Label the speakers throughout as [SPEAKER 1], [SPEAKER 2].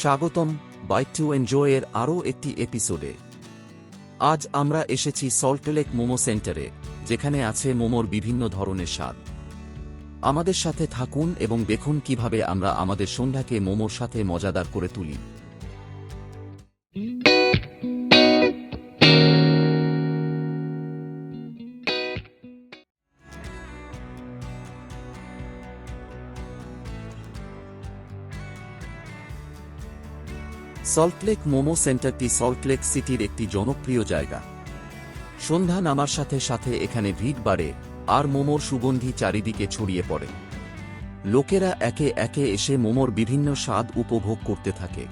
[SPEAKER 1] স্বাগতম byte to enjoy এর আরও একটি এপিসোডে। আজ আমরা এসেছি সল্টলেক মোমো সেন্টারে, যেখানে আছে মোমোর বিভিন্ন ধরনের স্বাদ। আমাদের সাথে থাকুন এবং দেখুন কিভাবে আমরা আমাদের সন্ধ্যাকে মোমোর সাথে মজাদার করে তুলি। সল্টলেক মোমো সেন্টারটি সল্টলেক সিটির একটি জনপ্রিয় জায়গা। সন্ধ্যা নামার সাথে সাথে এখানে ভিড় বাড়ে, আর মোমোর সুগন্ধি চারিদিকে ছড়িয়ে পড়ে। লোকেরা একে একে এসে মোমোর বিভিন্ন স্বাদ উপভোগ করতে থাকে।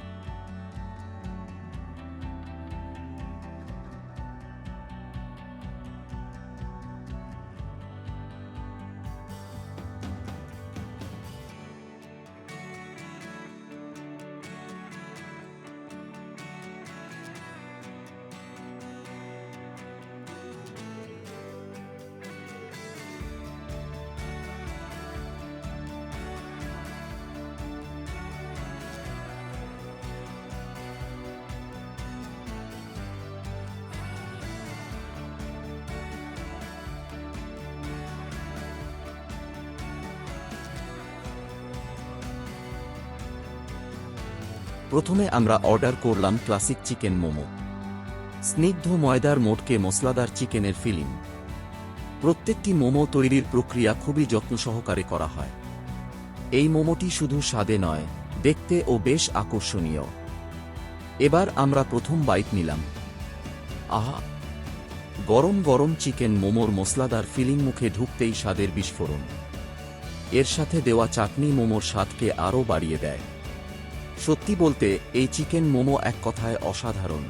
[SPEAKER 1] প্রথমে আমরা অর্ডার করলাম ক্লাসিক চিকেন মোমো। স্নিগ্ধ ময়দার মোটকে মশলাদার চিকেনের ফিলিং। প্রত্যেকটি মোমো তৈরির প্রক্রিয়া খুবই যত্ন সহকারে করা হয়। এই মোমোটি শুধু স্বাদে নয়, দেখতেও বেশ আকর্ষণীয়। এবার আমরা প্রথম বাইট নিলাম। আহা, গরম গরম চিকেন মোমোর মশলাদার ফিলিং মুখে ঢুকতেই স্বাদের বিস্ফোরণ। এর সাথে দেওয়া চাটনি মোমোর স্বাদকে আরও বাড়িয়ে দেয়। সত্যি বলতে এই চিকেন মোমো এক কথায় অসাধারণ।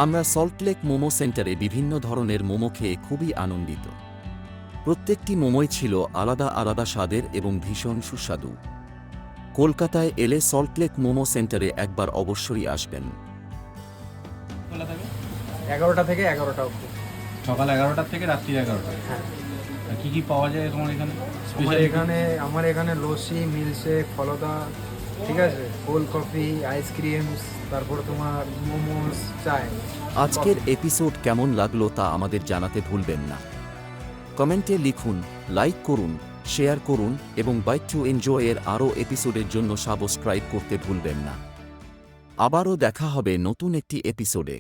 [SPEAKER 1] আমরা সল্টলেক মোমো সেন্টারে বিভিন্ন ধরনের মোমো খেয়ে খুবই আনন্দিত। প্রত্যেকটি মোমোই ছিল আলাদা আলাদা স্বাদের এবং ভীষণ সুস্বাদু। কলকাতায় এলে সল্টলেক মোমো সেন্টারে একবার অবশ্যই আসবেন।
[SPEAKER 2] 11টা থেকে 11টা অবধি।
[SPEAKER 3] সকাল 11টা থেকে রাত্রি 11টা।
[SPEAKER 2] হ্যাঁ।
[SPEAKER 3] কি কি পাওয়া যায় তোমার এখানে?
[SPEAKER 2] আমার এখানে লস্যি, মিল্কশেক, ফলদা, ঠিক আছে, কোল্ড কফি, আইসক্রিম, তারপর তোমার মোমোস, চায়।
[SPEAKER 1] আজকের এপিসোড কেমন লাগলো তা আমাদের জানাতে ভুলবেন না। কমেন্টে লিখুন, লাইক করুন, শেয়ার করুন এবং বাইট টু এনজয় এর আরও এপিসোডের জন্য সাবস্ক্রাইব করতে ভুলবেন না। আবারও দেখা হবে নতুন একটি এপিসোডে।